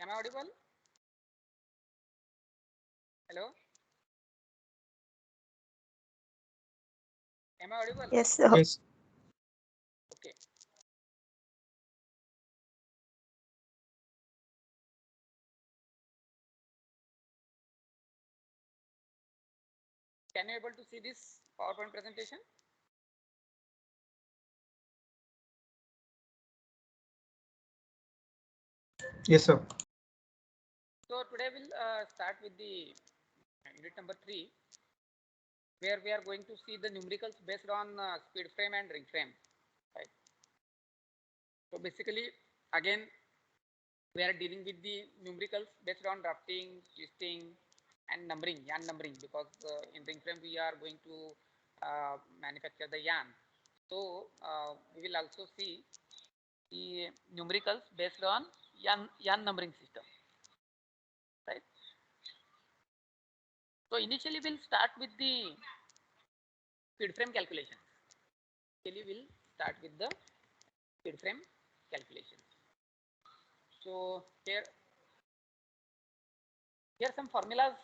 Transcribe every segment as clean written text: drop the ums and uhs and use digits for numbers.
Am I audible? Hello? Am I audible? Yes, sir. Yes. Okay. Can you able to see this PowerPoint presentation? Yes, sir. So today we'll start with the unit number 3, where we are going to see the numericals based on speed frame and ring frame. Right. So basically, again, we are dealing with the numericals based on drafting, twisting, and numbering, yarn numbering, because in ring frame we are going to manufacture the yarn. So we will also see the numericals based on yarn numbering system, right? So initially we'll start with the speed frame calculations. Initially we'll start with the speed frame calculations. So here are some formulas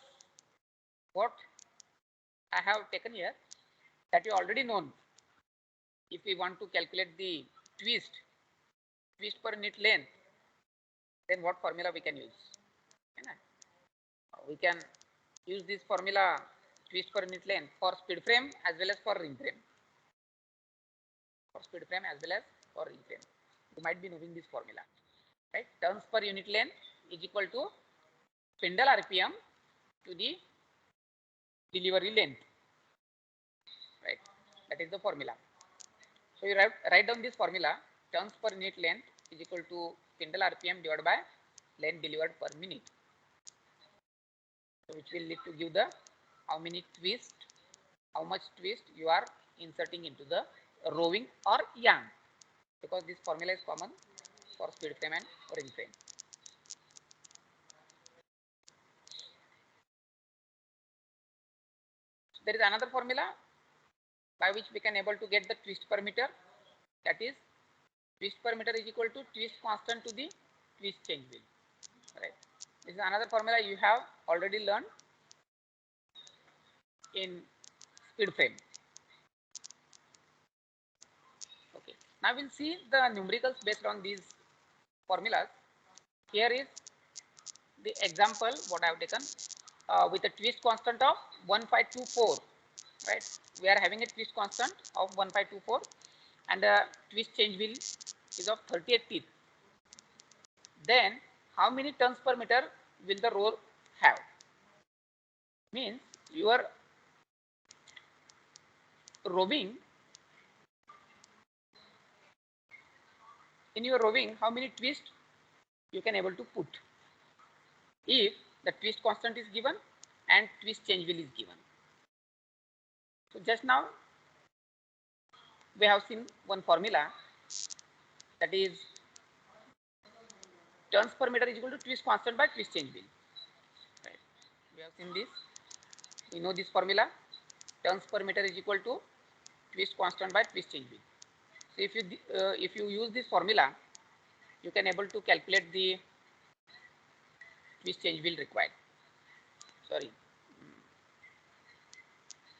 what I have taken here that you already known. If we want to calculate the twist per knit length, then what formula we can use? We can use this formula twist per knit length for speed frame as well as for ring frame. For speed frame as well as for ring frame. You might be knowing this formula. Right? Turns per unit length is equal to spindle RPM to the delivery length. Right? That is the formula. So you write down this formula. Turns per unit length is equal to spindle RPM divided by length delivered per minute. So which will lead to give the how many twist, how much twist you are inserting into the roving or yarn, because this formula is common for speed frame and ring frame. There is another formula by which we can able to get the twist per meter. That is, twist per meter is equal to twist constant to the twist change wheel. Right. This is another formula you have already learned in speed frame. Okay. Now we'll see the numericals based on these formulas. Here is the example what I have taken with a twist constant of 1524. Right. We are having a twist constant of 1524 and the twist change wheel is of 38 teeth. Then how many turns per meter will the roll have? Means your roving, in your roving, how many twists you can able to put if the twist constant is given and twist change wheel is given. So just now we have seen one formula, that is turns per meter is equal to twist constant by twist change wheel. Right. We have seen this. We know this formula. Turns per meter is equal to twist constant by twist change wheel. So if you use this formula, you can able to calculate the twist change wheel required. Sorry,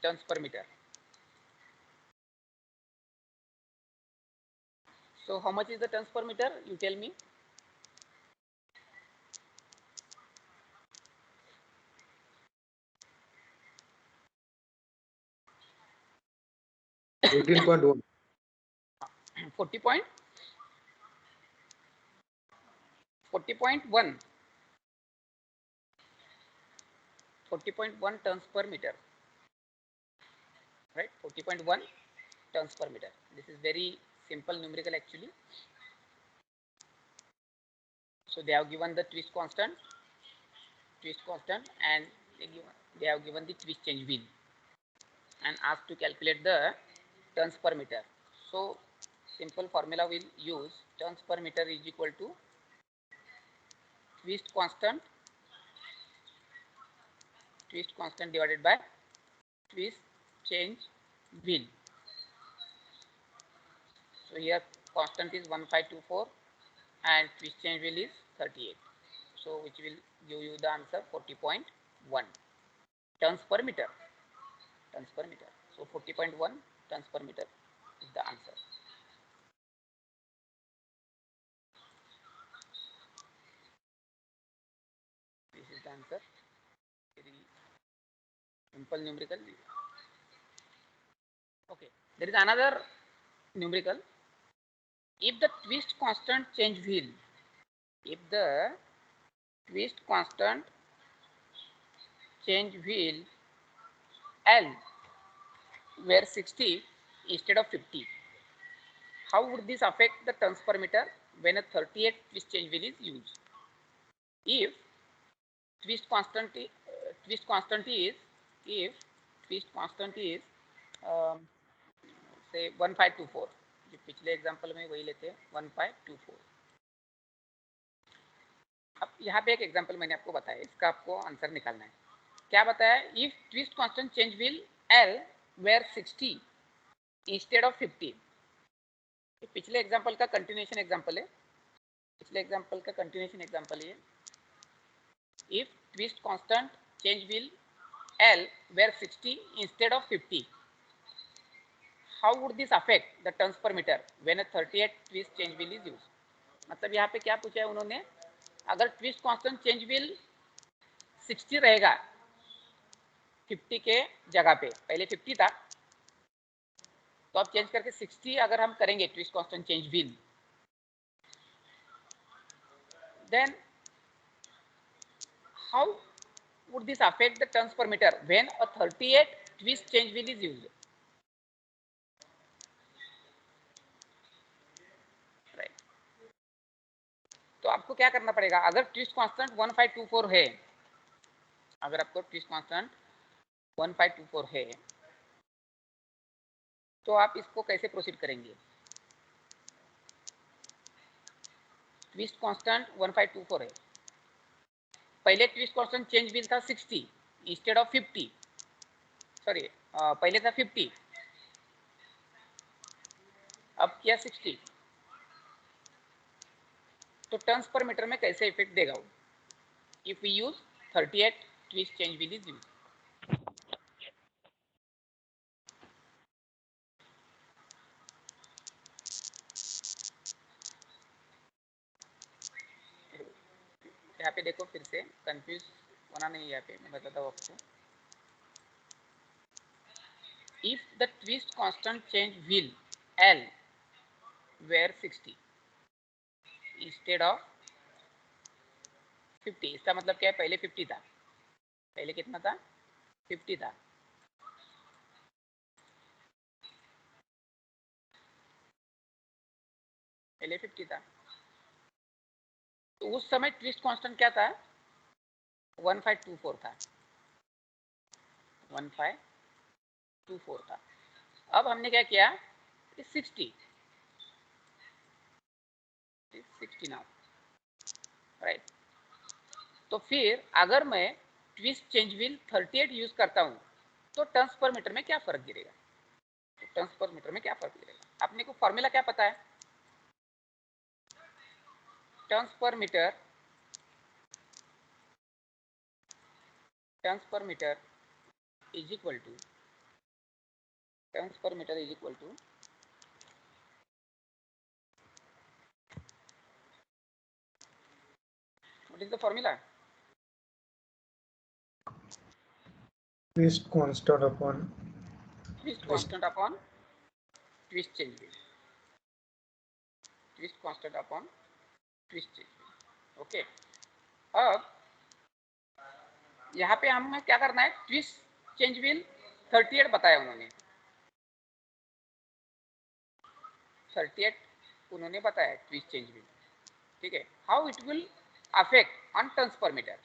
turns per meter. So how much is the turns per meter? You tell me. 18.1. 40 point 40.1 40.1 turns per meter, right? 40.1 turns per meter. This is very simple numerical actually. So they have given the twist constant, and they have given the twist change wheel and asked to calculate the turns per meter. So simple formula will use turns per meter is equal to twist constant divided by twist change wheel. So here constant is 1524 and twist change wheel is 38. So which will give you the answer 40.1 tons per meter. Tons per meter. So 40.1 tons per meter is the answer. This is the answer. Very simple numerical. Okay. There is another numerical. If the twist constant change wheel, if the twist constant change wheel L were 60 instead of 50, how would this affect the tons per meter when a 38 twist change wheel is used? If twist constant is if twist constant is say 1524, जो पिछले example में वही लेते हैं 1524. अब यहाँ पे एक एग्जांपल मैंने आपको बताया, इसका आपको आंसर निकालना है. क्या बताया? If twist constant change wheel L were 60 instead of 50. पिछले एग्जांपल का कंटिन्यूएशन एग्जांपल है. पिछले एग्जांपल का कंटिन्यूएशन एग्जांपल है. If twist constant change wheel L were 60 instead of 50, how would this affect the turns per meter when a 38 twist change wheel is used? मतलब यहाँ पे क्या पूछा है उन्होंने, अगर ट्विस्ट कांस्टेंट चेंज व्हील 60 रहेगा 50 के जगह पे, पहले 50 था तो अब चेंज करके 60 अगर हम करेंगे twist constant change wheel, then how would this affect the turns per meter when a 38 twist change wheel is used? Right. तो आपको क्या करना पड़ेगा, अगर ट्विस्ट कांस्टेंट 1524 है, अगर आपको ट्विस्ट कांस्टेंट 1524 है तो आप इसको कैसे प्रोसीड करेंगे? ट्विस्ट कांस्टेंट 1524 है, पहले ट्विस्ट कांस्टेंट चेंज व्हील था 60 इंस्टेड ऑफ 50, सॉरी पहले था 50 अब किया 60, तो टर्न्स पर मीटर में कैसे इफेक्ट देगा वो if we use 38 twist change wheel is use? यहाँ पे देखो, फिर से कंफ्यूज होना नहीं, यहाँ पे मैं बताता हूँ आपको. If the twist constant change wheel L were 60 instead of 50, इसका मतलब क्या है, पहले 50 था, पहले कितना था, 50 था, पहले 50 था, तो उस समय ट्विस्ट कांस्टेंट क्या था, 1524 था, 1524 था. अब हमने क्या किया, 60 नाउ, राइट. तो फिर अगर मैं ट्विस्ट चेंज व्हील 38 यूज करता हूं तो टर्न्स पर मीटर में क्या फर्क गिरेगा? तो टर्न्स पर मीटर में क्या फर्क गिरेगा? आपने को फॉर्मूला क्या पता है? Turns per metre is equal to what is the formula? Twist constant upon Twist constant upon twist change wheel. Twist constant upon twist change wheel. Okay. अब यहाँ पे हमें क्या करना है, ट्विस्ट चेंज व्हील 38 बताया उन्होंने, 38 उन्होंने बताया ट्विस्ट चेंज व्हील, ठीक है. How it will affect on turns per metre,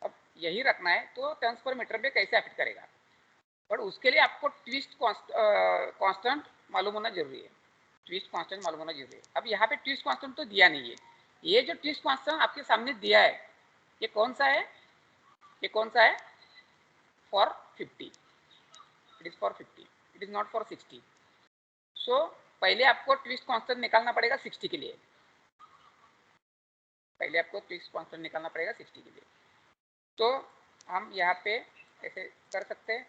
अब यही रखना है तो टर्न्स पर मीटर पे कैसे अफेक्ट करेगा, पर उसके लिए आपको ट्विस्ट कांस्टेंट मालूम होना जरूरी है. ट्विस्ट कांस्टेंट मालूम होना जरूरी है. अब यहाँ पे ट्विस्ट कांस्टेंट तो दिया नहीं है, ये जो ट्विस्ट कांस्टेंट आपके सामने दिया है ये कौन सा है, ये कौन सा है, for 50, it is for 50, it is not for 60. सो पहले आपको ट्विस्ट कांस्टेंट निकालना पड़ेगा 60 के लिए. पहले आपको ट्विस्ट कांस्टेंट निकालना पड़ेगा 60 के लिए। तो हम यहाँ पे ऐसे कर सकते हैं।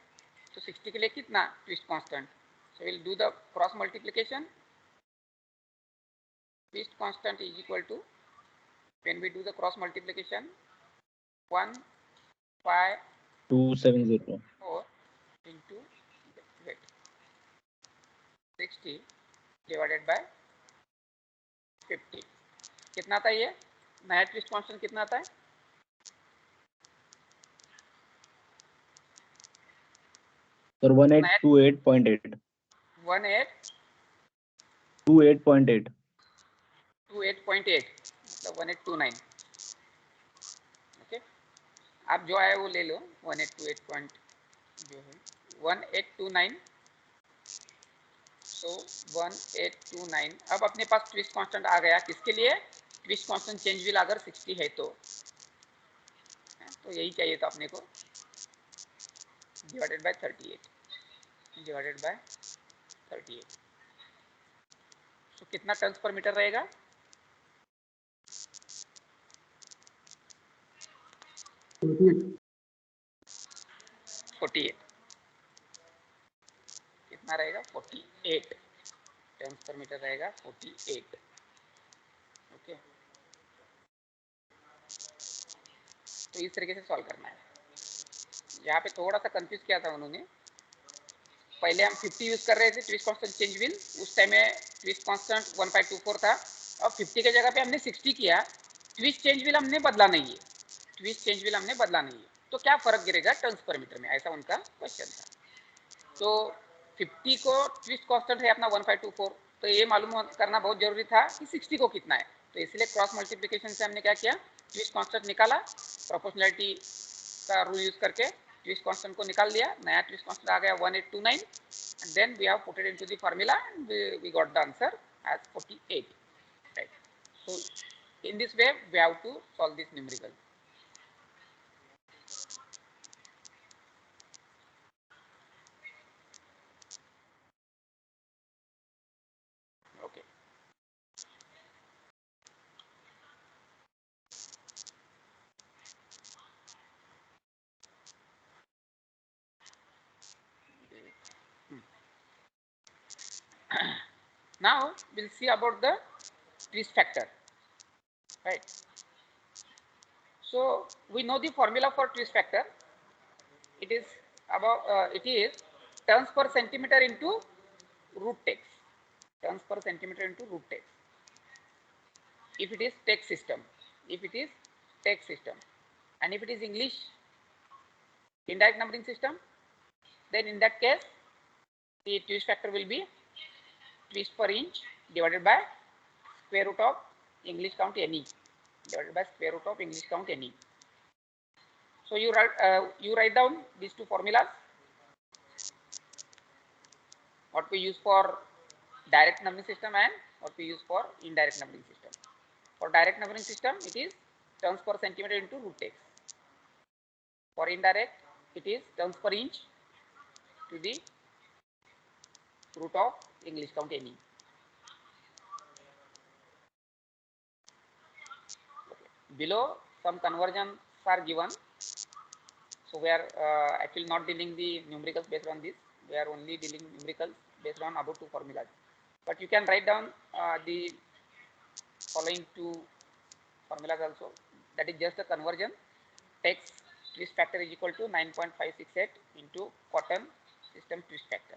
तो 60 के लिए कितना twist constant, so will do the cross multiplication. Twist constant is equal to, when we do the cross multiplication, 1 5 270 4 into wait 60 divided by 50 कितना आता है ये नया ट्विस्ट कांस्टेंट कितना आता है? सर 1828.8 1828.8 28.8 मतलब 1829। ओके, आप जो आए वो ले लो 1828 पॉइंट जो है 1829। सो 1829। अब अपने पास ट्विस्ट कांस्टेंट आ गया किसके लिए? ट्विस्ट कांस्टेंट चेंज विल अगर 60 है तो यही चाहिए था अपने को, डिवाइडेड बाय 38 डिवाइडेड बाय 38। तो कितना टर्न्स पर मीटर रहेगा? 48। कितना रहेगा? 48 टर्न्स पर मीटर रहेगा 48। ओके, तो इस तरीके से सॉल्व करना है। यहाँ पे थोड़ा सा कंफ्यूज किया था उन्होंने, पहले हम 50 यूज कर रहे थे ट्विस्ट कांस्टेंट चेंज विल, उस टाइम में ट्विस्ट कांस्टेंट 1524 था। अब 50 के जगह पे हमने 60 किया, ट्विस्ट चेंज विल हमने बदला नहीं है, ट्विस्ट चेंज विल हमने बदला नहीं है, तो क्या फर्क गिरेगा टर्न्स पर मीटर में, ऐसा उनका क्वेश्चन था। तो 50 को ट्विस्ट कांस्टेंट है अपना 1524, तो ये मालूम करना बहुत जरूरी था कि 60 को कितना है। तो इसलिए क्रॉस मल्टीप्लिकेशन से हमने क्या किया, ट्विस्ट कांस्टेंट निकाला, प्रोपोर्शनलिटी का रूल यूज करके ट्विस्ट कांस्टेंट को निकाल लिया, नया ट्विस्ट कांस्टेंट आ गया 1829, and then we have put it into the formula and we got the answer as 48, right? So in this way we have to solve this numerical. Okay, now we'll see about the twist factor, right? So we know the formula for twist factor. It is about it is turns per centimeter into root text, turns per centimeter into root text. If it is text system, if it is text system, and if it is English indirect numbering system, then in that case the twist factor will be twist per inch divided by square root of English count NE divided by square root of English count NE. So you write down these two formulas, what we use for direct numbering system and what we use for indirect numbering system. For direct numbering system, it is turns per centimeter into root text. For indirect, it is turns per inch to the root of English count NE. Okay. Below, some conversions are given. So we are actually not dealing the numericals based on this. We are only dealing numericals based on above two formulas. But you can write down the following two formulas also. That is just a conversion. Text twist factor is equal to 9.568 into cotton system twist factor.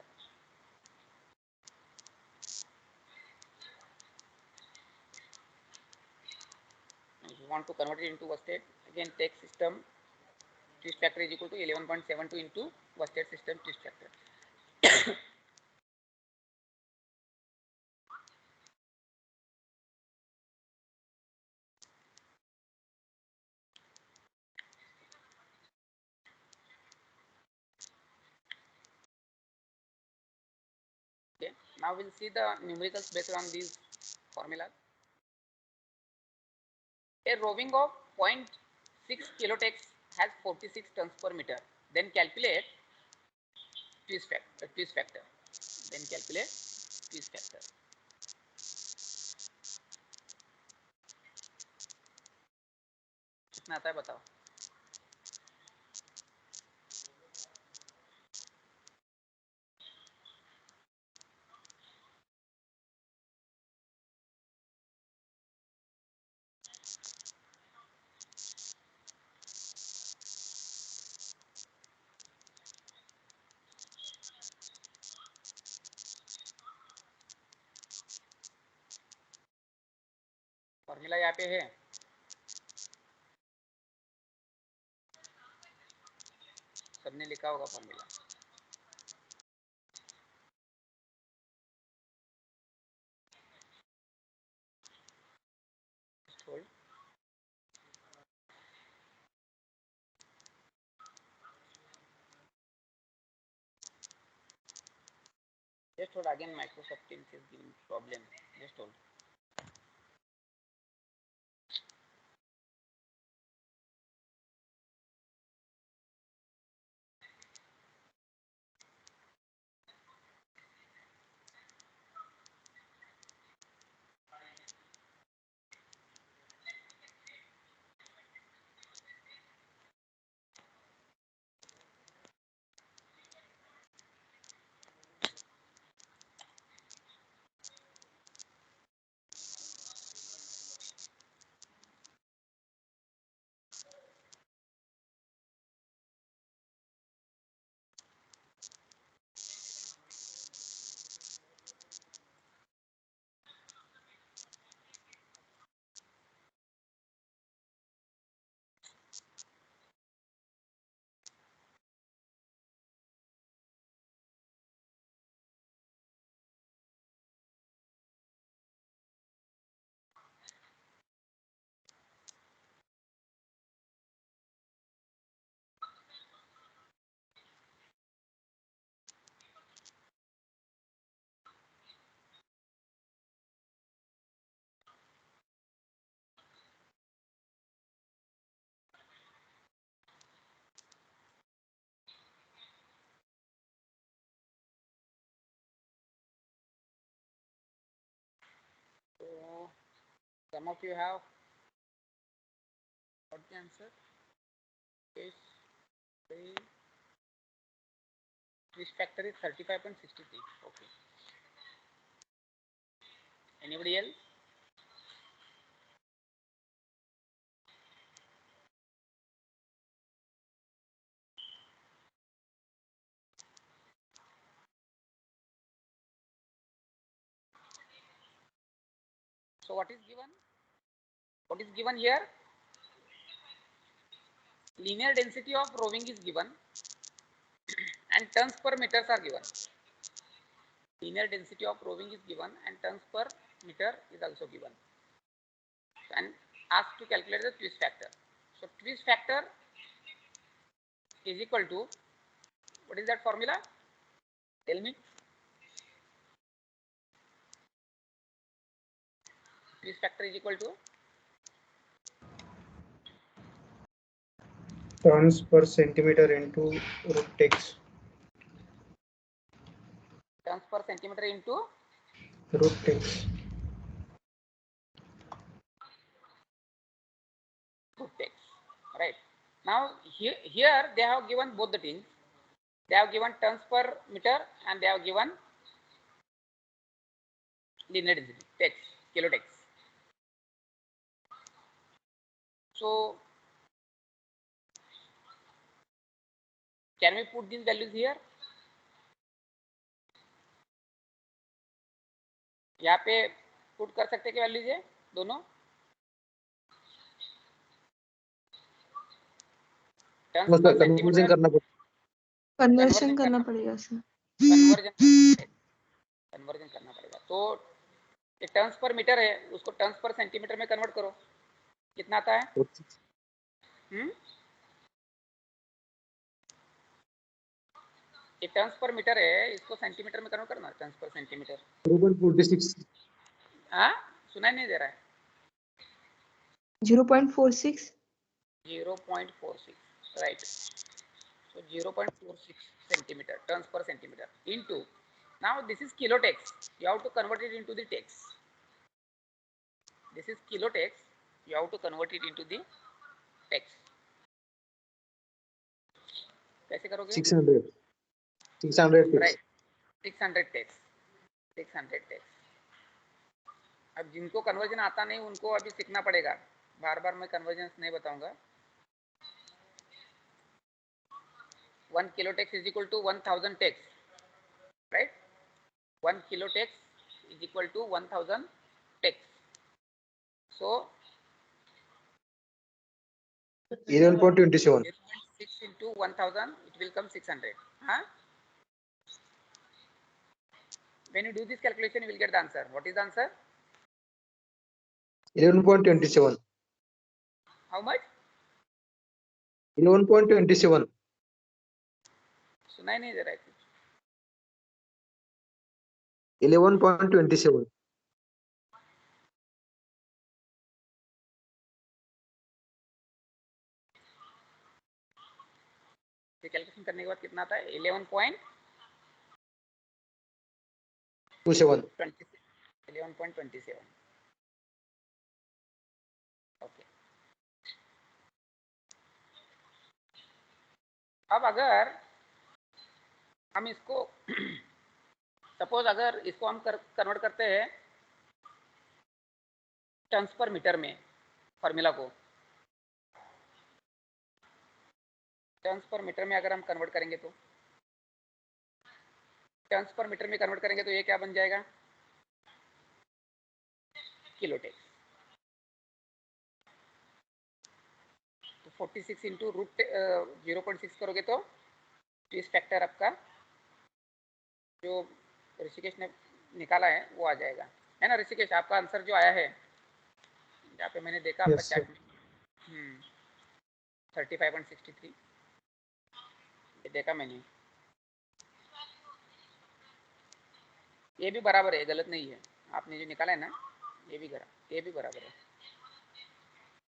If you want to convert it into Worsted, again text system twist factor is equal to 11.72 into Worsted system twist factor. Okay, now we'll see the numericals based on these formulas. A roving of 0.6 kilotex has 46 tons per meter. Then calculate twist factor. Then calculate twist factor. कितना आता है बताओ। Formula यहाँ पे है, सबने लिखा होगा formula. Just hold, again Microsoft Teams is giving problem. Just hold. So some of you have got the answer. Yes. This factor is 35.63. Okay. Anybody else? So what is given? What is given here? Linear density of roving is given and tons per meters are given. Linear density of roving is given and tons per meter is also given. And asked to calculate the twist factor. So twist factor is equal to, what is that formula? Tell me. Twist factor is equal to Turns per centimeter into root x. turns per centimeter into Root x. root x. Right. Now here they have given both the things. They have given turns per meter and they have given linear density, tex, kilotex. So can we put these values here? यहाँ पे put कर सकते क्या values है दोनों? Conversion करना पड़ेगा sir. Conversion करना पड़ेगा। तो ये टर्न्स पर मीटर है, उसको टर्न्स पर सेंटीमीटर में कन्वर्ट करो, कितना आता है? ये टर्न्स पर मीटर है, इसको सेंटीमीटर में कन्वर्ट करना, टर्न्स पर सेंटीमीटर। 0.46। हाँ, सुनाई नहीं दे रहा है। 0.46। 0.46, right? So 0.46 centimeter, turns per centimeter into, now this is kilotex. You have to convert it into the tex. This is kilotex. You have to convert it into the tex. कैसे करोगे? 600 ticks. Right, 600 takes, 600 takes. अब जिनको conversion आता नहीं उनको अभी सीखना पड़ेगा, बार बार मैं कन्वर्जन नहीं बताऊंगा। 1 kilo tex is equal to 1000 tex, right? 1 kilo tex is equal to 1000 tex. So 11.27. 0.6 into 1000, it will come 600. Huh? When you do this calculation, you will get the answer. What is the answer? 11.27. How much? 11.27. सुनाई नहीं दे रहा है कुछ। 11.27. ये calculation करने के बाद कितना आता है? 11.27। 11.27। ओके। अब अगर हम इसको सपोज अगर इसको हम कन्वर्ट करते हैं टन्स पर मीटर में, फॉर्मूला को टन्स पर मीटर में अगर हम कन्वर्ट करेंगे तो टन्स पर मीटर में कन्वर्ट करेंगे तो ये क्या बन जाएगा? Kilo tex. तो 46 इंटू रूट 0.6 करोगे तो इस फैक्टर आपका जो ऋषिकेश ने निकाला है वो आ जाएगा, है ना ऋषिकेश? आपका आंसर जो आया है यहाँ पे मैंने देखा आपका Yes, sir. चैट में 35.63 ये देखा मैंने। ये भी बराबर है, गलत नहीं है। आपने जो निकाला है ना ये भी बराबर है,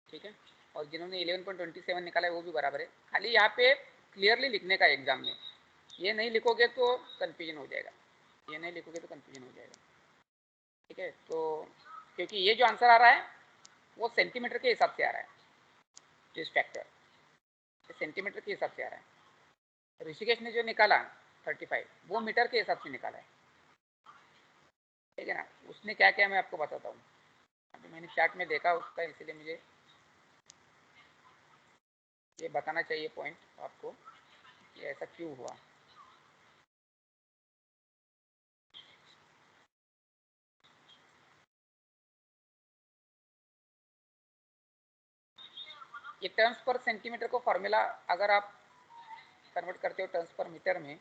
ठीक है। और जिन्होंने 11.27 निकाला है वो भी बराबर है। खाली यहाँ पे क्लियरली लिखने का एग्जाम में, ये नहीं लिखोगे तो कंफ्यूजन हो जाएगा, ये नहीं लिखोगे तो कंफ्यूजन हो जाएगा, ठीक है। तो क्योंकि ये जो आंसर आ रहा है वो सेंटीमीटर के हिसाब से आ रहा है, जिस फैक्टर सेंटीमीटर के हिसाब से आ रहा है। ऋषिकेश ने जो निकाला 35 वो मीटर के हिसाब से निकाला है, ठीक है ना। उसने क्या किया मैं आपको बताता हूँ। अभी मैंने चैट में देखा उसका, इसलिए मुझे ये बताना चाहिए पॉइंट आपको कि ऐसा क्यों हुआ। ये टर्न्स पर सेंटीमीटर को फॉर्मूला अगर आप कन्वर्ट करते हो टर्न्स पर मीटर में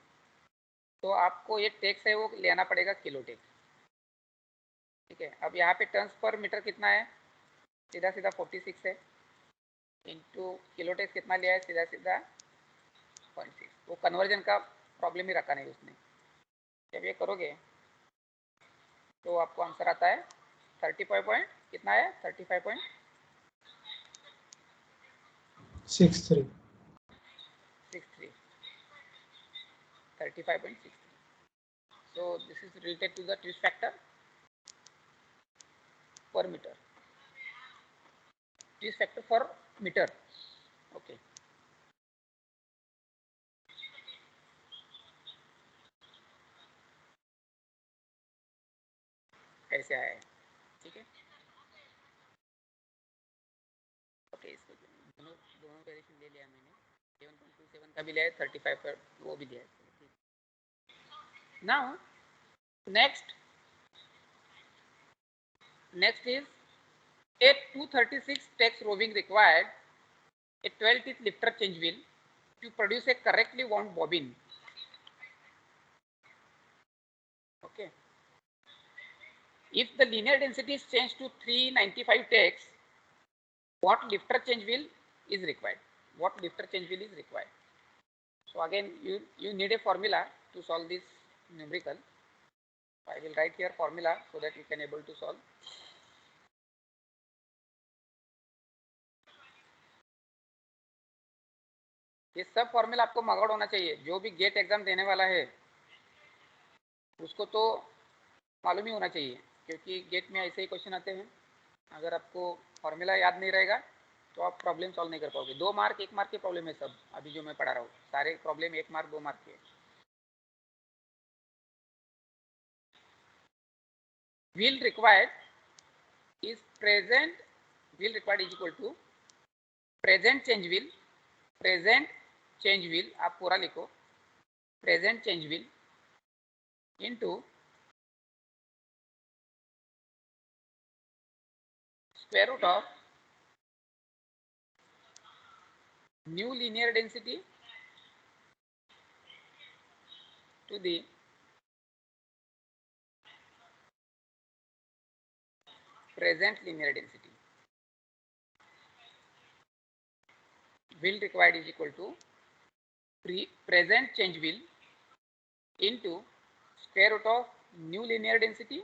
तो आपको ये टेक्स है वो लेना पड़ेगा किलो टेक्स, ठीक है। अब यहाँ पे टर्न्स पर मीटर कितना है? सीधा सीधा 46 है, इंटू किलो टेक्स कितना लिया है? सीधा सीधा 0.6। वो कन्वर्जन का प्रॉब्लम ही रखा नहीं उसने। जब ये करोगे तो आपको आंसर आता है 35 पॉइंट कितना है? 35.63। 35.63। So this is related to the twist factor per meter. Twist factor for meter. Okay. कैसे आया है, ठीक है। ओके, इसको दोनों डायरेक्शन ले लिया मैंने। 7.27 का भी लिया है, 35 पर वो भी लिया है। Now next is a 236 text roving required a 12 teeth lifter change wheel to produce a correctly wound bobbin. Okay. If the linear density is changed to 395 takes, what lifter change wheel is required? So again, you need a formula to solve this numerical. I will write here formula so that you can able to solve. ये सब formula आपको मगड़ होना चाहिए। जो भी gate exam देने वाला है उसको तो मालूम ही होना चाहिए, क्योंकि गेट में ऐसे ही क्वेश्चन आते हैं। अगर आपको फॉर्मूला याद नहीं रहेगा तो आप प्रॉब्लम सॉल्व नहीं कर पाओगे। 2 मार्क 1 मार्क के प्रॉब्लम है सब, अभी जो मैं पढ़ा रहा हूँ सारे प्रॉब्लम 1 मार्क 2 मार्क के। will required is present, will required is equal to present change will आप पूरा लिखो, present change will into square root of new linear density to the present linear density. Will required is equal to present change will into square root of new linear density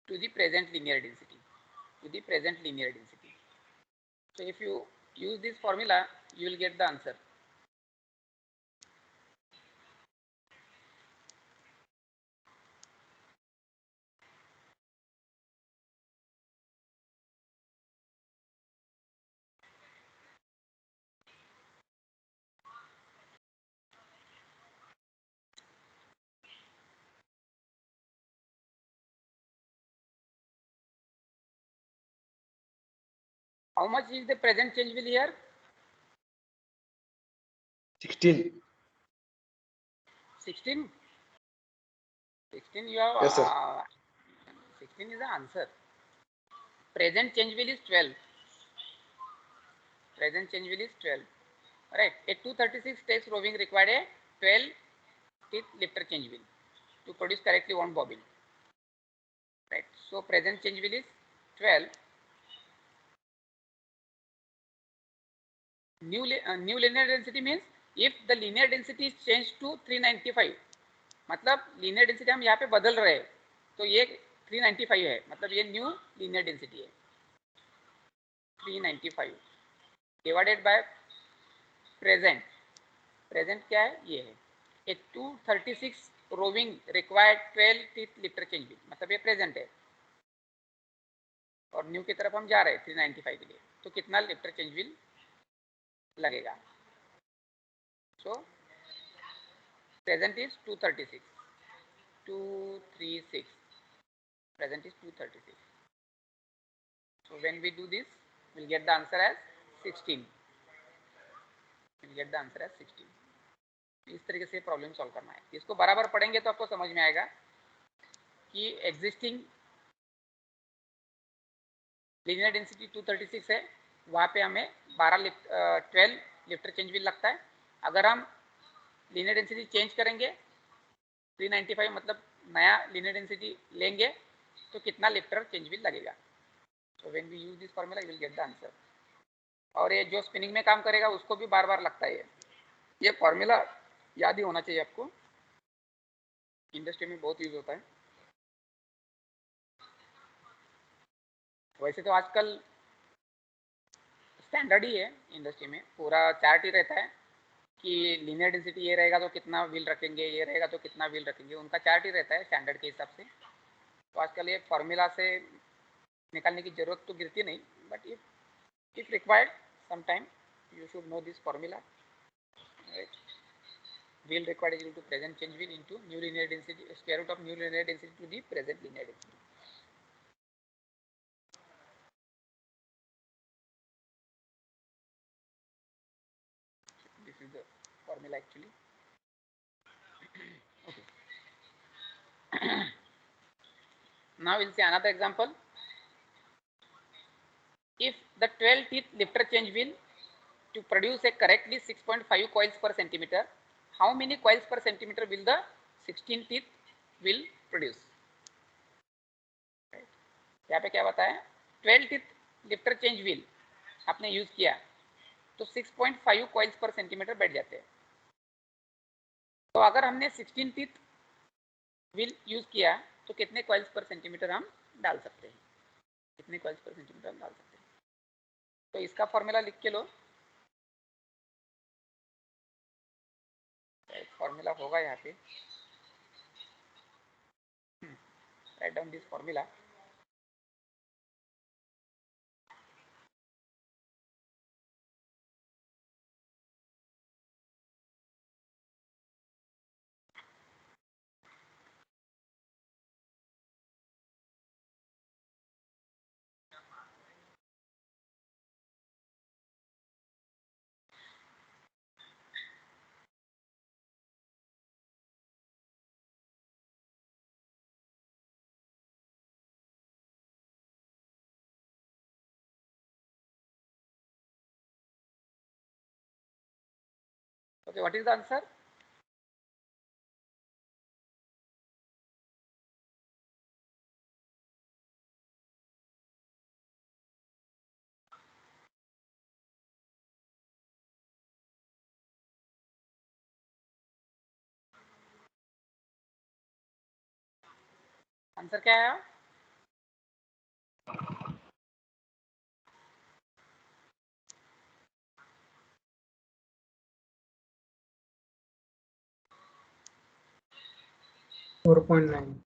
to the present linear density, So if you use this formula, you will get the answer. How much is the present change will here? 16. 16. 16 you have, Yes, sir. 16 is the answer. Present change will is 12. Present change will is 12. Right. A 236 test roving required a 12 teeth lifter change wheel to produce correctly one bobbin. Right. So present change wheel is 12. New linear density means if the linear density is changed to 395, मतलब linear density हम यहाँ पे बदल रहे हैं, तो ये 395 है, मतलब ये न्यू linear density है 395 डिवाइडेड बाय प्रेजेंट। प्रेजेंट क्या है? ये है a 236 roving required 12 teeth lifter change wheel, मतलब ये प्रेजेंट है और न्यू की तरफ हम जा रहे हैं 395 के लिए, तो कितना लिफ्टर चेंज व्हील लगेगा? सो present is 236 present is 236. So when we do this, we'll get the answer as 16. इस तरीके से प्रॉब्लम सॉल्व करना है। इसको बराबर पढ़ेंगे तो आपको समझ में आएगा कि एग्जिस्टिंग लीनियर डेंसिटी 236 है, वहाँ पे हमें 12 लिफ्टर चेंज व्हील लगता है। अगर हम लीनियर डेंसिटी चेंज करेंगे 395, मतलब नया लीनियर डेंसिटी लेंगे, तो कितना लिफ्टर चेंज व्हील लगेगा? So when we use this formula you will get the answer. और ये जो स्पिनिंग में काम करेगा उसको भी बार बार लगता है। ये फॉर्मूला याद ही होना चाहिए आपको, इंडस्ट्री में बहुत यूज होता है। वैसे तो आजकल स्टैंडर्ड ही है इंडस्ट्री में, पूरा चार्ट ही रहता है कि लीनियर डेंसिटी ये रहेगा तो कितना व्हील रखेंगे, ये रहेगा तो कितना व्हील रखेंगे, उनका चार्ट ही रहता है स्टैंडर्ड के हिसाब से। तो आजकल ये फॉर्मूला से निकालने की जरूरत तो गिरती नहीं, but if required some time you should know this formula, right? Wheel required is equal to present change wheel into new linear density, square root of new linear density to the present linear density. This is the formula actually. Okay. Now we'll see another example. If the 12 teeth lifter change wheel to produce a correctly 6.5 coils per centimeter, how many coils per centimeter will the 16 teeth will produce? Right. यहाँ पे क्या बताया? 12 teeth lifter change wheel आपने use किया तो 6.5 coils per centimeter बैठ जाते हैं। तो अगर हमने 16 teeth wheel यूज किया तो कितने coils per centimeter हम डाल सकते हैं? कितने coils per centimeter हम डाल सकते हैं? तो इसका फॉर्मूला लिख के लो, फॉर्मूला होगा यहाँ पे, write down this formula. Okay, what is the answer? Answer क्या है? 4.9.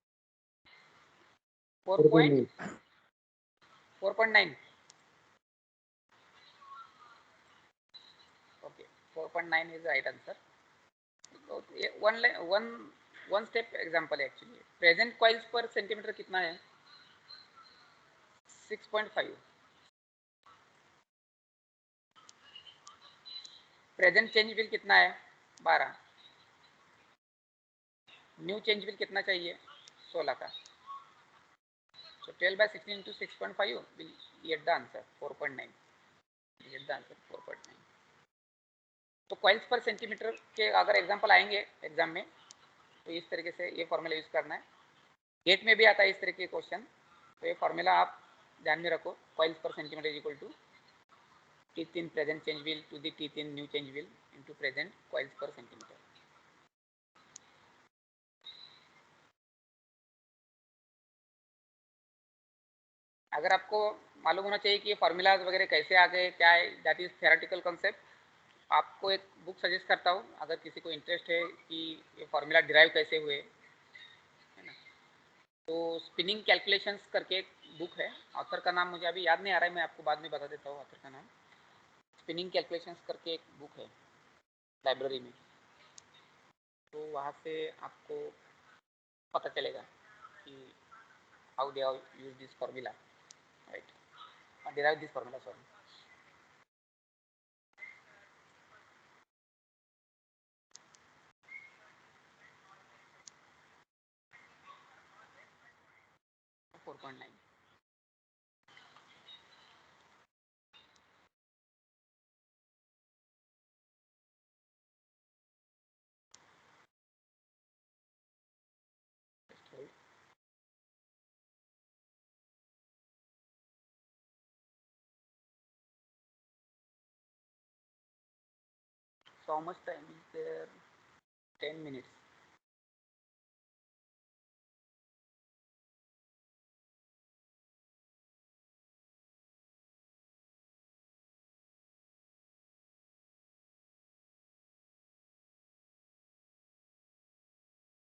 4.9. 4.9. Okay, 4.9 is the right answer. Okay, one step example actually. Present coils per centimeter कितना है? 6.5. प्रेजेंट चेंज बिल कितना है? 12. न्यू चेंज बिल कितना चाहिए? 16 का. So 12 by 16 into 6.5 will get the answer 4.9. Get the answer 4.9. तो कॉइल्स पर सेंटीमीटर के अगर एग्जांपल आएंगे एग्जाम में तो इस तरीके से ये फॉर्मूला यूज करना है. गेट में भी आता है इस तरह के क्वेश्चन. तो ये फॉर्मूला आप ध्यान में रखो. Coils per centimetre is equal to teeth in present change wheel to the teeth in new change wheel into present coils per centimeter. अगर आपको मालूम होना चाहिए कि ये फार्मूलाज वगैरह कैसे आ गए, क्या है, दैट इज थ्योरेटिकल कॉन्सेप्ट. आपको एक बुक सजेस्ट करता हूँ अगर किसी को इंटरेस्ट है कि ये फार्मूला डिराइव कैसे हुए, है ना. तो स्पिनिंग कैलकुलेशंस करके एक बुक है. ऑथर का नाम मुझे अभी याद नहीं आ रहा है, मैं आपको बाद में बता देता हूँ ऑथर का नाम. स्पिनिंग कैलकुलेशंस करके एक बुक है लाइब्रेरी में. तो वहाँ से आपको पता चलेगा कि how they have used this formula, right? Derive this formula, sorry. Four 4.9. So how much time is there? 10 minutes.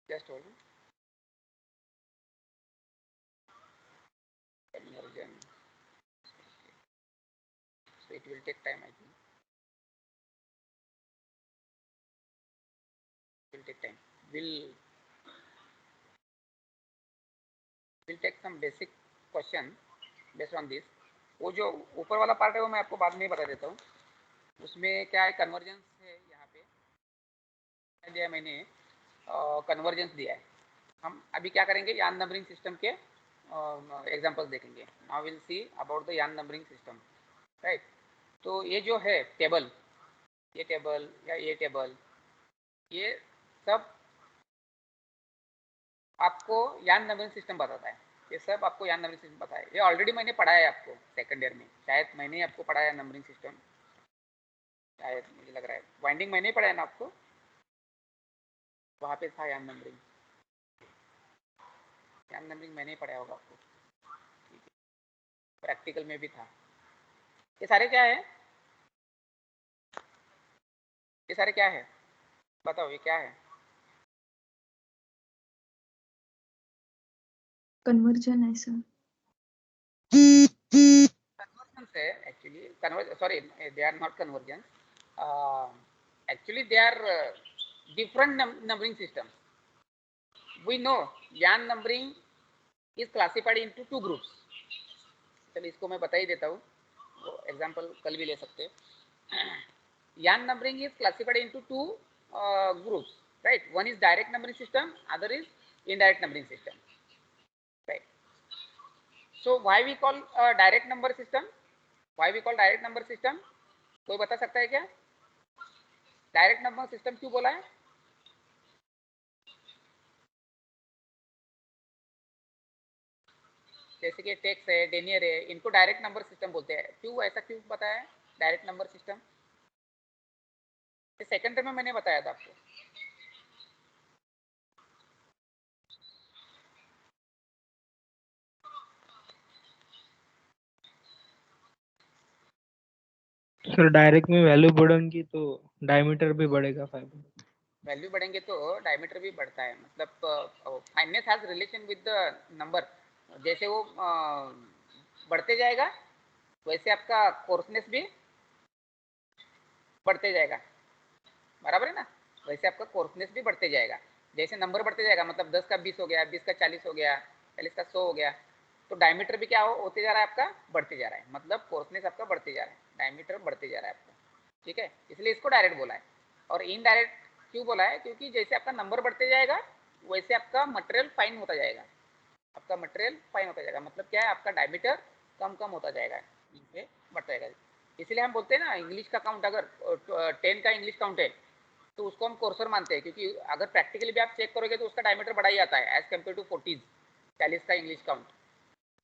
Just hold on. Conversion. So it will take time, I think. It will take time. We'll take some basic question based on this. वो जो ऊपर वाला part है वो मैं आपको बाद में बता देता हूँ. उसमें क्या है, कन्वर्जेंस है. यहाँ पे दिया मैंने कन्वर्जेंस दिया है. हम अभी क्या करेंगे, यान नंबरिंग सिस्टम के एग्जांपल्स देखेंगे. Now will see about the यान नंबरिंग सिस्टम, राइट. तो ये जो है टेबल, ये टेबल या ये टेबल, ये सब आपको यान नंबरिंग सिस्टम बताता है. ये सब आपको यान नंबरिंग सिस्टम बताया. ये ऑलरेडी मैंने पढ़ाया है आपको सेकंड ईयर में. शायद मैंने आपको पढ़ाया नंबरिंग सिस्टम, शायद मुझे लग रहा है. वाइंडिंग मैंने पढ़ाया ना आपको, वहाँ पे था यान नंबरिंग. यान नंबरिंग मैंने पढ़ाया होगा आपको. प्रैक्टिकल में भी था. ये सारे क्या है, ये सारे क्या है बताओ, ये क्या है? कन्वर्जन है सर. Conversions है actually. Sorry, they are not conversions. Actually they are different numbering systems. We know यान numbering is classified into two groups. चलिए इसको मैं बता ही देता हूँ, एग्जाम्पल कल भी ले सकते हैं. यान numbering is classified into two groups, right? One is direct numbering system, other is indirect numbering system, right? So why we call direct number system? Why we call direct number system? कोई बता सकता है क्या? Direct number system क्यों बोला है? जैसे कि टेक्स है, डेनियर है, इनको डायरेक्ट नंबर सिस्टम बोलते हैं। क्यों ऐसा क्यों बताया direct number system? Second term में मैंने बताया था आपको। सर डायरेक्ट में वैल्यू बढ़ेंगी तो डायमीटर भी बढ़ेगा फाइबर। वैल्यू बढ़ेंगे तो डायमीटर भी बढ़ता है, मतलब fineness has relation with the number. जैसे वो बढ़ते जाएगा वैसे आपका कोर्सनेस भी बढ़ते जाएगा, बराबर है ना? वैसे आपका कोर्सनेस भी बढ़ते जाएगा। जैसे नंबर बढ़ते जाएगा, मतलब 10 का 20 हो गया, 20 का 40 हो गया, 40 का 100 हो गया, तो डायमीटर भी क्या होते जा रहा है आपका? बढ़ते जा रहा है, मतलब कोर्सनेस आपका बढ़ते जा रहा है, डायमीटर बढ़ते जा रहा है आपका। ठीक है, इसलिए इसको डायरेक्ट बोला है। और इनडायरेक्ट क्यों बोला है? क्योंकि जैसे आपका नंबर बढ़ते जाएगा वैसे आपका मटेरियल फाइन होता जाएगा, आपका मटेरियल फाइन होता जाएगा। मतलब क्या है, आपका डायमीटर कम कम होता जाएगा, बढ़ता जाएगा। इसलिए हम बोलते हैं ना, इंग्लिश का काउंट अगर 10 का इंग्लिश काउंट है तो उसको हम कोर्सर मानते हैं, क्योंकि अगर प्रैक्टिकली भी आप चेक करोगे तो उसका डायमीटर बढ़ा ही आता है एज कम्पेयर टू 40 का इंग्लिश काउंट।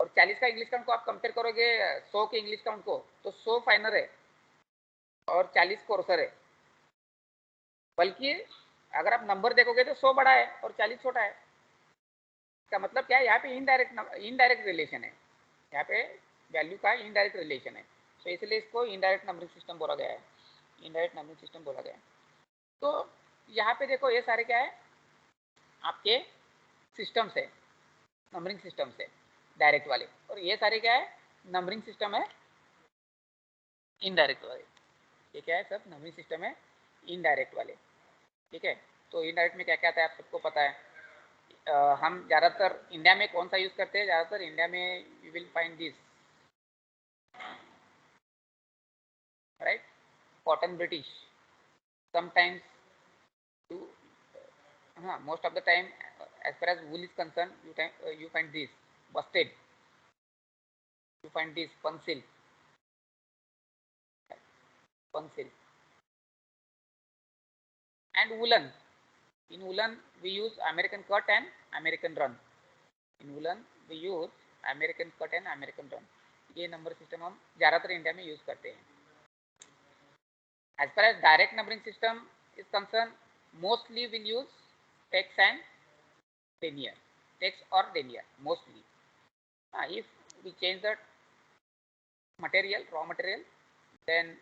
और 40 का इंग्लिश काउंट को आप कंपेयर करोगे 100 के इंग्लिश काउंट को, तो 100 फाइनर है और 40 कोर्सर है। बल्कि अगर आप नंबर देखोगे तो 100 बड़ा है और 40 छोटा है। इसका मतलब क्या है, यहाँ पे इनडायरेक्ट रिलेशन है, यहाँ पे वैल्यू का इनडायरेक्ट रिलेशन है। तो इसलिए इसको इनडायरेक्ट नंबरिंग सिस्टम बोला गया है, इनडायरेक्ट नंबरिंग सिस्टम बोला गया है। तो यहाँ पे देखो ये सारे क्या है आपके सिस्टम्स है, नंबरिंग सिस्टम्स है डायरेक्ट वाले, और ये सारे क्या है नंबरिंग सिस्टम है इनडायरेक्ट वाले। ये क्या है, सब नंबरिंग सिस्टम है इनडायरेक्ट वाले। ठीक है, तो इनडायरेक्ट में क्या क्या आता है आप सबको पता है। हम ज़्यादातर इंडिया में कौन सा यूज़ करते हैं? ज़्यादातर इंडिया में you will find this, right, cotton British. Sometimes you most of the time as far as wool is concerned, you find this busted, you find this pencil, and woolen. In woolen we use American cut and American run. In woolen we use American cut and American run. ये number system हम ज़्यादातर India में use करते हैं। As far as direct numbering system is concerned, mostly we'll use text and denier, text or denier mostly. If we change the material, raw material, then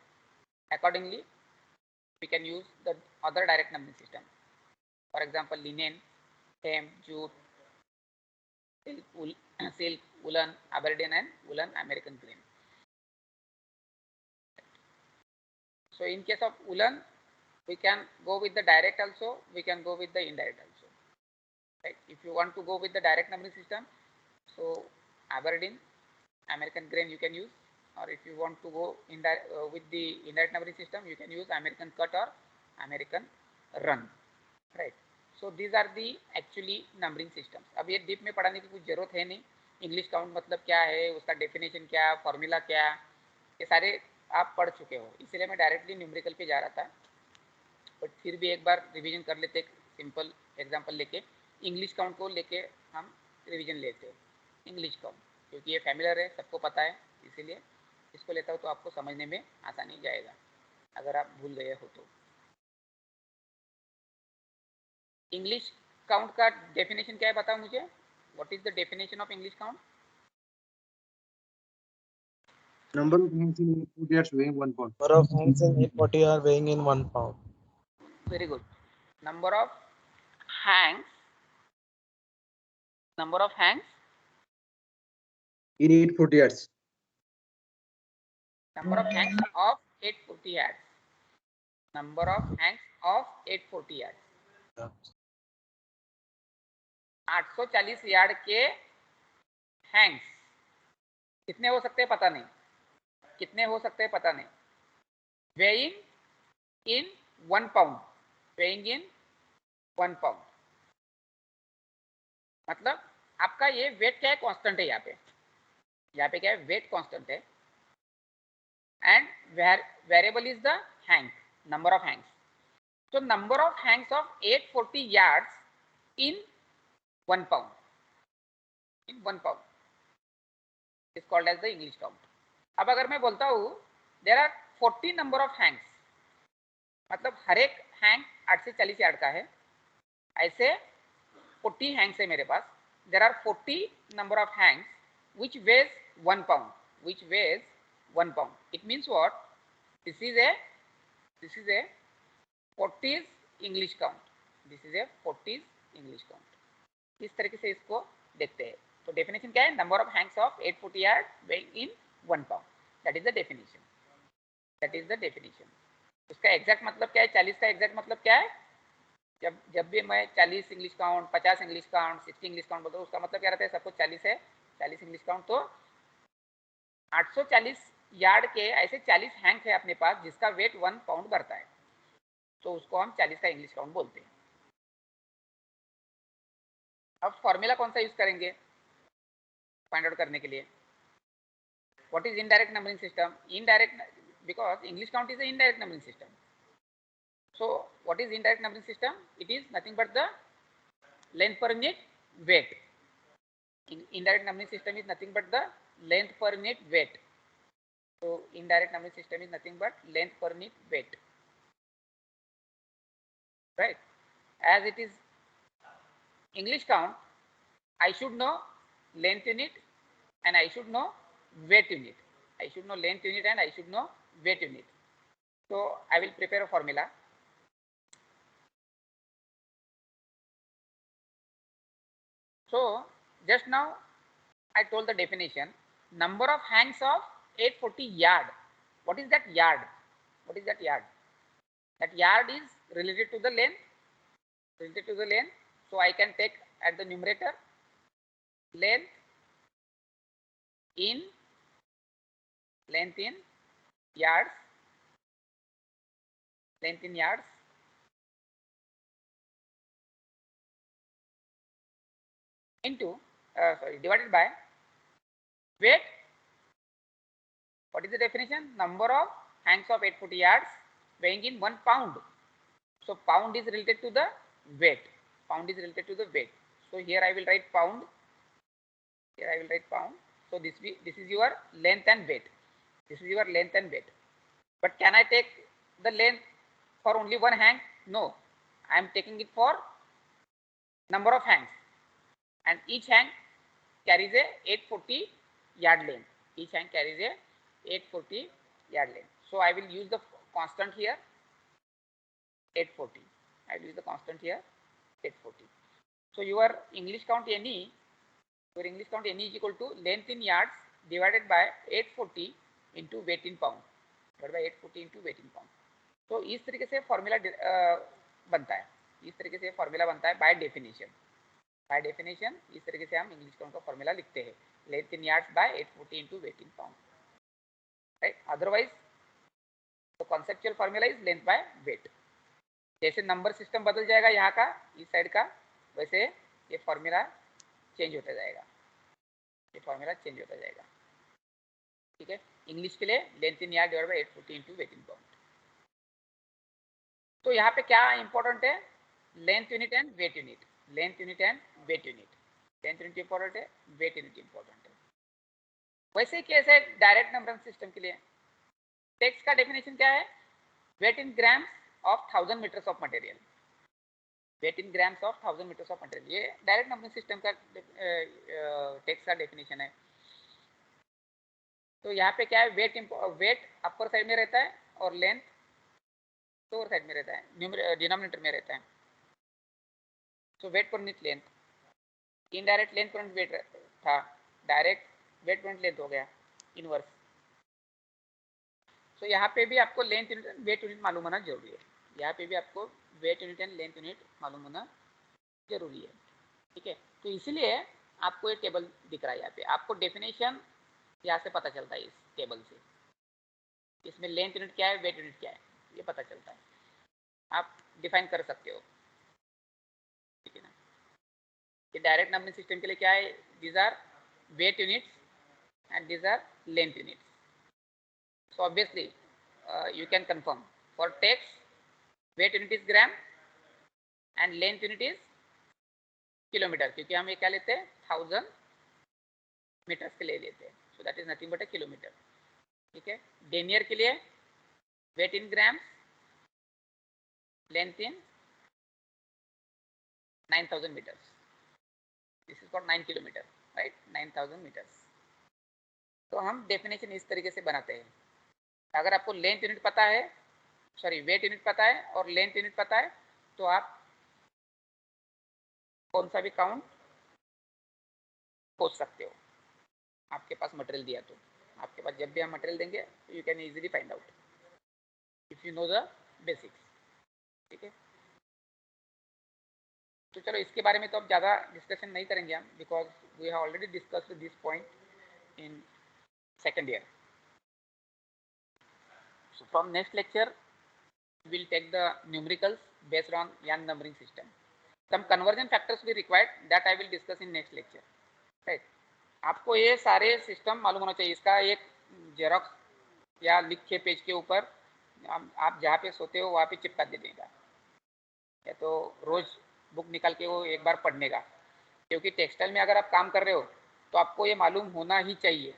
accordingly we can use the other direct numbering system. For example, linen, hemp, jute, silk, wool, silk, woolen, Aberdeen, and woolen American grain. So in case of woolen, we can go with the direct also, we can go with the indirect also. Right? If you want to go with the direct numbering system, so Aberdeen, American grain you can use, or if you want to go with the indirect numbering system, you can use American cut or American run, right? So these are the actually numbering systems. अब ये deep में पढ़ाने की कुछ जरूरत है नहीं। English count मतलब क्या है, उसका डेफिनेशन क्या, फॉर्मूला क्या, ये सारे आप पढ़ चुके हो, इसलिए मैं डायरेक्टली न्यूमेरिकल पे जा रहा था। बट फिर भी एक बार रिवीजन कर लेते, सिंपल एग्जांपल लेके इंग्लिश काउंट को लेके हम रिवीजन लेते हैं। इंग्लिश काउंट क्योंकि ये फैमिलियर है, सबको पता है, इसीलिए इसको लेता हूँ तो आपको समझने में आसानी जाएगा अगर आप भूल गए हो तो। इंग्लिश काउंट का डेफिनेशन क्या है बताओ मुझे, what is the definition of English count? Number of hands in 8 yards weighing 1 pound. Number of hands in 840 are weighing in 1 pound. Very good. Number of hands, number of hands In 840 yards. number of hands of 840 yards, number of hands of 840 yards, 840 yard के Hanks कितने हो सकते हैं पता नहीं, कितने हो सकते हैं पता नहीं। वेइंग इन 1 पाउंड, वेइंग इन 1 पाउंड मतलब आपका ये वेट क्या है, कांस्टेंट है। यहाँ पे क्या है, वेट कांस्टेंट है, and variable is the hang, number of Hanks. So number of hanks of 840 yards in 1 pound. In 1 pound is called as the English count. अब अगर मैं बोलता हूँ there are 40 number of hanks, मतलब हर एक hang 8 से 40 yard का है, ऐसे 40 हैंक्स है मेरे पास. There are 40 number of hanks which weighs 1 pound. Which weighs 1 pound. It means what? This is a 40s English count. This is a 40s English count. इस तरीके से इसको देखते हैं. तो डेफिनेशन क्या है? Number of Hanks of 840 yard weighing in 1 pound. That is the definition. That is the definition. उसका एग्जैक्ट मतलब क्या है? 40 का एग्जैक्ट मतलब क्या है? जब भी मैं 40 English count, 50 English count, 60 English count बोलता हूँ, उसका मतलब क्या रहता है? सब कुछ 40 है, 40 इंग्लिश काउंट. तो 840 यार्ड के ऐसे 40 हैंक है अपने पास जिसका वेट 1 पाउंड बढ़ता है, तो उसको हम 40 का इंग्लिश काउंट बोलते हैं. अब फॉर्मूला कौन सा यूज करेंगे फाइंड आउट करने के लिए? What is indirect numbering system? Indirect, because English count is a indirect numbering system. So what is indirect numbering system? It is nothing but the length per unit weight. Indirect numbering system is nothing but the length per unit weight. So indirect numbering system is nothing but length per unit weight. Right? As it is English count, I should know length unit and I should know weight unit. I should know length unit and I should know weight unit. So I will prepare a formula. So just now I told the definition. Number of hanks of 840 yard. What is that yard? What is that yard? That yard is related to the length. Related to the length. So I can take at the numerator length in yards. Length in yards. Into divided by weight. What is the definition? Number of hanks of 840 yards weighing in 1 pound. So pound is related to the weight. Pound is related to the weight. So here I will write pound. Here I will write pound. So this is your length and weight. This is your length and weight. But can I take the length for only one hank? No. I am taking it for number of hanks. And each hank carries a 840 yard length. Each hank carries a 840 yard length. So I will use the constant here 840. I will use the constant here 840. So your English count NE is equal to length in yards divided by 840 into weight in pound. Divided by 840 into weight in pound. तो इस तरीके से formula बनता है. इस तरीके से formula बनता है बाय डेफिनेशन. बाय डेफिनेशन इस तरीके से हम इंग्लिश काउंट का फॉर्मूला लिखते हैं. Length in yards by 840 into weight in pound. Right? Otherwise तो conceptual formula is length by weight. जैसे नंबर सिस्टम बदल जाएगा यहाँ का, इस साइड का, वैसे ये फॉर्मूला चेंज होता जाएगा. ये फॉर्मूला चेंज होता जाएगा. ठीक है? इंग्लिश के लिए length in yard divide by 840 into weight in pound. तो यहाँ पे क्या इंपॉर्टेंट है? Length unit and weight unit. Length unit and weight unit. Length unit important है, वेट यूनिट इंपॉर्टेंट है. वैसे ही कैसे डायरेक्ट नंबरिंग सिस्टम के लिए टेक्स्ट का डेफिनेशन क्या है? Weight in grams of 1000 metres of material. Weight in grams of 1000 metres of material. ये डायरेक्ट नंबरिंग सिस्टम का टेक्स्ट का डेफिनेशन है. तो यहाँ पे क्या है? वेट अपर साइड में रहता है और लेंथ लोअर साइड में रहता है, डिनोमिनेटर में रहता है. So weight per unit length. Indirect length per weight था, डायरेक्ट वेट पर लेंथ हो गया इनवर्स. सो यहाँ पे भी आपको length unit and weight unit मालूम होना जरूरी है. यहाँ पे भी आपको weight unit and length unit मालूम होना जरूरी है. ठीक है? तो इसीलिए आपको ये टेबल दिख रहा है. यहाँ पे आपको डेफिनेशन यहाँ से पता चलता है. इस टेबल से इसमें लेंथ यूनिट क्या है, वेट यूनिट क्या है, ये पता चलता है. आप डिफाइन कर सकते हो. ठीक है ना? ये डायरेक्ट नंबरिंग सिस्टम के लिए क्या है? These are weight units and these are length units. So obviously you can confirm for text weight unit is gram and length unit is kilometre, क्योंकि हम ये क्या लेते हैं 1000 मीटर्स के लिए लेते हैं, so that is nothing but a kilometre. ठीक है, डेनियर के लिए weight in gram, length in 9000 meters, this is called 9 kilometer, right, 9000 meters। तो हम डेफिनेशन इस तरीके से बनाते हैं, अगर आपको लेंथ यूनिट पता है, सॉरी वेट यूनिट पता है और लेंथ यूनिट पता है, तो आप कौन सा भी काउंट सोच सकते हो। आपके पास मटेरियल दिया तो आपके पास जब भी हम मटेरियल देंगे you can easily find out if you know the basics. ठीक है, तो चलो इसके बारे में तो अब ज़्यादा डिस्कशन नहीं करेंगे हम, because we have already discussed this point in second year. So from next lecture, we'll take the numericals based on Young numbering system. Some conversion factors will be required that I will discuss in next lecture. Right? आपको ये सारे system मालूम होना चाहिए। इसका एक xerox या लिख के पेज के ऊपर आप जहाँ पे सोते हो वहाँ पे चिपका दे देगा, या तो रोज बुक निकाल के वो एक बार पढ़ने का, क्योंकि टेक्सटाइल में अगर आप काम कर रहे हो तो आपको ये मालूम होना ही चाहिए।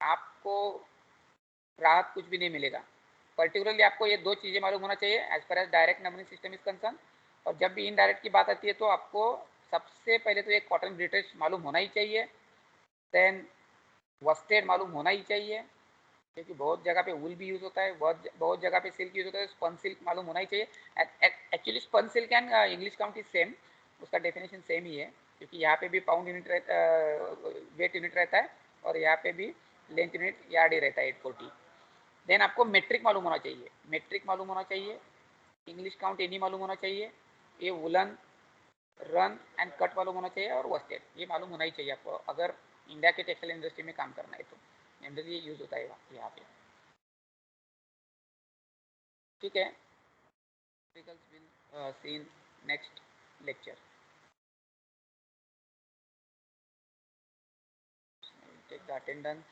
आपको राहत कुछ भी नहीं मिलेगा। पर्टिकुलरली आपको ये दो चीज़ें मालूम होना चाहिए as per as direct numbering system is concern, और जब भी इनडायरेक्ट की बात आती है तो आपको सबसे पहले तो एक कॉटन ब्रिटिश मालूम होना ही चाहिए, देन वस्टेड मालूम होना ही चाहिए, क्योंकि बहुत जगह पे वूल भी यूज़ होता है, बहुत जगह पे सिल्क यूज़ होता है, स्पन सिल्क मालूम होना ही चाहिए। Actually spun silk and English count is same, उसका डेफिनेशन सेम ही है, क्योंकि यहाँ पे भी पाउंड यूनिट वेट यूनिट रहता है और यहाँ पे भी लेंथ यूनिट यार्ड ही रहता है 840। देन आपको मेट्रिक मालूम होना चाहिए, मेट्रिक मालूम होना चाहिए, इंग्लिश काउंट एनी मालूम होना चाहिए, ये वुलन रन एंड कट मालूम होना चाहिए, और वस्टेड ये मालूम होना ही चाहिए आपको अगर इंडिया के टेक्सटाइल इंडस्ट्री में काम करना है तो जनरली यूज होता है यहाँ पे। ठीक है, see in next lecture. Take the attendance.